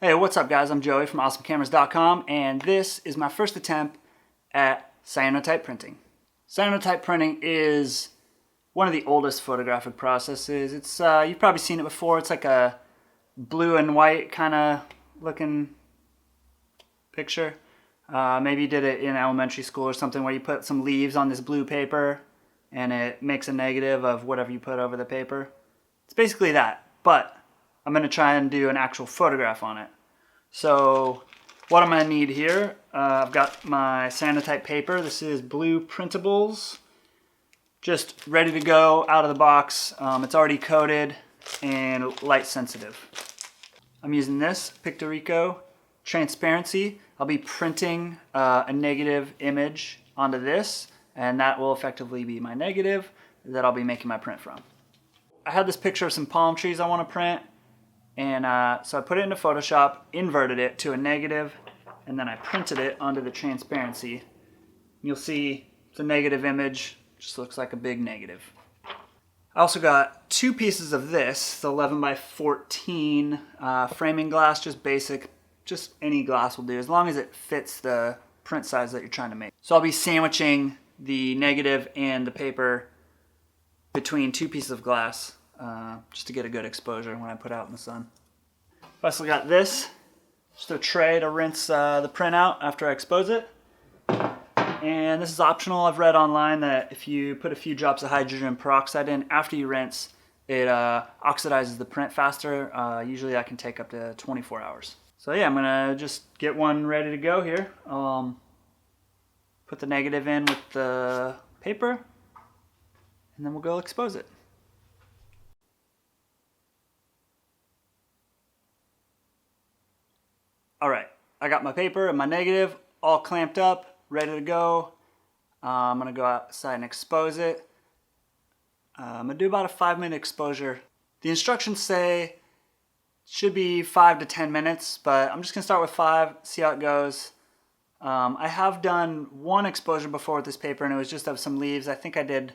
Hey, what's up guys? I'm Joey from awesomecameras.com and this is my first attempt at cyanotype printing. Cyanotype printing is one of the oldest photographic processes. It's you've probably seen it before. It's like a blue and white kind of looking picture. Maybe you did it in elementary school or something where you put some leaves on this blue paper and it makes a negative of whatever you put over the paper. It's basically that, but I'm going to try and do an actual photograph on it. So what I'm going to need here, I've got my Cyanotype paper. This is blue printables, just ready to go out of the box. It's already coated and light sensitive. I'm using this Pictorico transparency. I'll be printing a negative image onto this, and that will effectively be my negative that I'll be making my print from. I had this picture of some palm trees I want to print, and so I put it into Photoshop, inverted it to a negative, and then I printed it onto the transparency. You'll see it's a negative image, just looks like a big negative. I also got two pieces of this, the 11 by 14 framing glass, just basic, just any glass will do, as long as it fits the print size that you're trying to make. So I'll be sandwiching the negative and the paper between two pieces of glass, just to get a good exposure when I put out in the sun. I've also got this, just a tray to rinse the print out after I expose it. And this is optional. I've read online that if you put a few drops of hydrogen peroxide in after you rinse, it oxidizes the print faster. Usually that can take up to 24 hours. So yeah, I'm gonna just get one ready to go here. Put the negative in with the paper, and then we'll go expose it. All right, I got my paper and my negative all clamped up, ready to go. I'm gonna go outside and expose it. I'm gonna do about a 5-minute exposure. The instructions say it should be 5 to 10 minutes, but I'm just gonna start with 5, see how it goes. I have done one exposure before with this paper, and it was just of some leaves. I think I did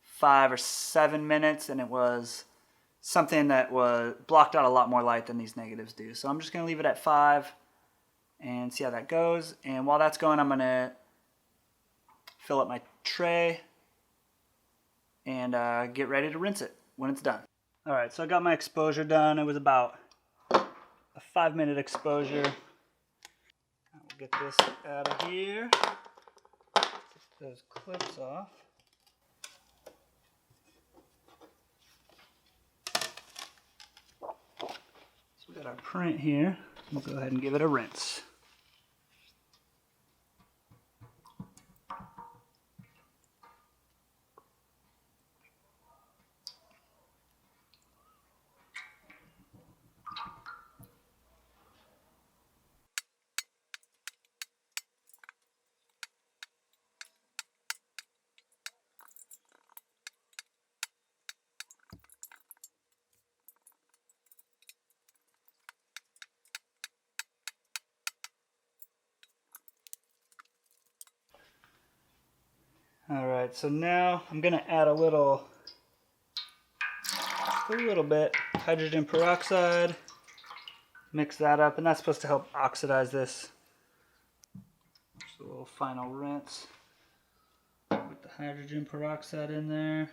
5 or 7 minutes, and it was something that was blocked out a lot more light than these negatives do. So I'm just going to leave it at 5 and see how that goes. And while that's going, I'm going to fill up my tray and get ready to rinse it when it's done. All right, so I got my exposure done. It was about a 5-minute exposure. I'll get this out of here. Take those clips off. We got our print here. We'll go ahead and give it a rinse. All right, so now I'm gonna add a little bit hydrogen peroxide, mix that up, and that's supposed to help oxidize this. Just a little final rinse with the hydrogen peroxide in there.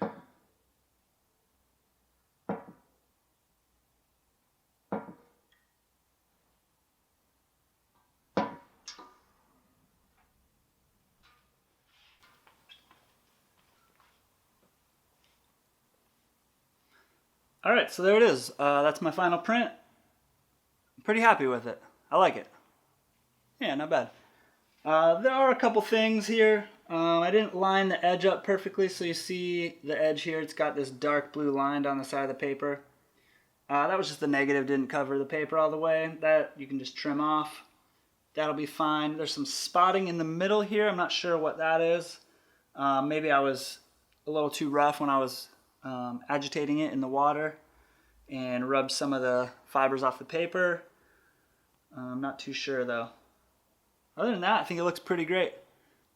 All right, so there it is. That's my final print. I'm pretty happy with it. I like it. Yeah, not bad. There are a couple things here. I didn't line the edge up perfectly, so you see the edge here. It's got this dark blue line down the side of the paper. That was just the negative, didn't cover the paper all the way. That you can just trim off. That'll be fine. There's some spotting in the middle here. I'm not sure what that is. Maybe I was a little too rough when I was agitating it in the water and rubbed some of the fibers off the paper. I'm not too sure though. Other than that, I think it looks pretty great.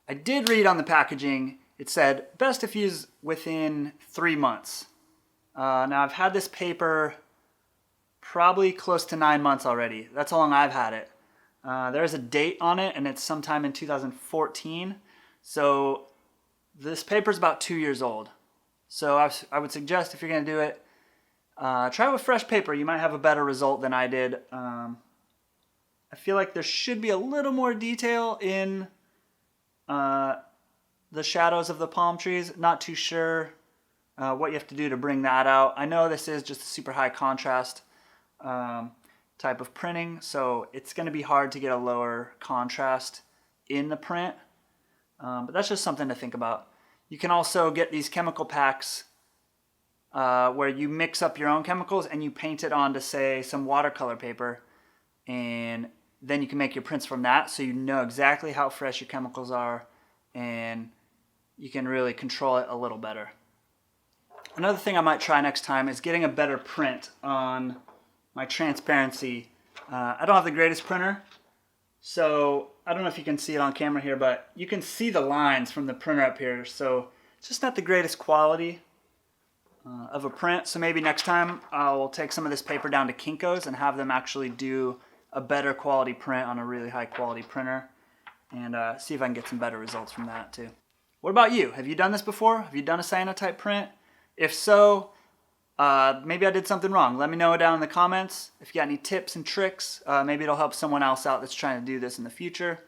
I did read on the packaging, it said best if used within 3 months. Now I've had this paper probably close to 9 months already. That's how long I've had it. There's a date on it, and it's sometime in 2014. So this paper's about 2 years old. So I would suggest if you're going to do it, try with fresh paper. You might have a better result than I did. I feel like there should be a little more detail in the shadows of the palm trees. Not too sure what you have to do to bring that out. I know this is just a super high contrast type of printing, so it's going to be hard to get a lower contrast in the print, but that's just something to think about. You can also get these chemical packs where you mix up your own chemicals and you paint it onto, say, some watercolor paper, and then you can make your prints from that, so you know exactly how fresh your chemicals are and you can really control it a little better. Another thing I might try next time is getting a better print on my transparency. I don't have the greatest printer, so I don't know if you can see it on camera here, but you can see the lines from the printer up here, so it's just not the greatest quality of a print. So maybe next time I'll take some of this paper down to Kinko's and have them actually do a better quality print on a really high quality printer, and see if I can get some better results from that too. What about you? Have you done this before? Have you done a cyanotype print? If so, maybe I did something wrong. Let me know down in the comments. If you got any tips and tricks, maybe it'll help someone else out that's trying to do this in the future.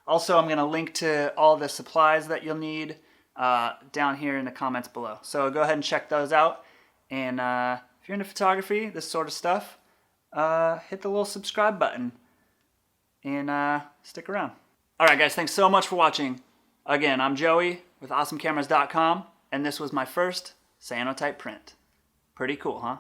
Also, I'm going to link to all the supplies that you'll need down here in the comments below. So go ahead and check those out. And if you're into photography, this sort of stuff, hit the little subscribe button and stick around. Alright guys, thanks so much for watching. Again, I'm Joey with awesomecameras.com, and this was my first cyanotype print. Pretty cool, huh?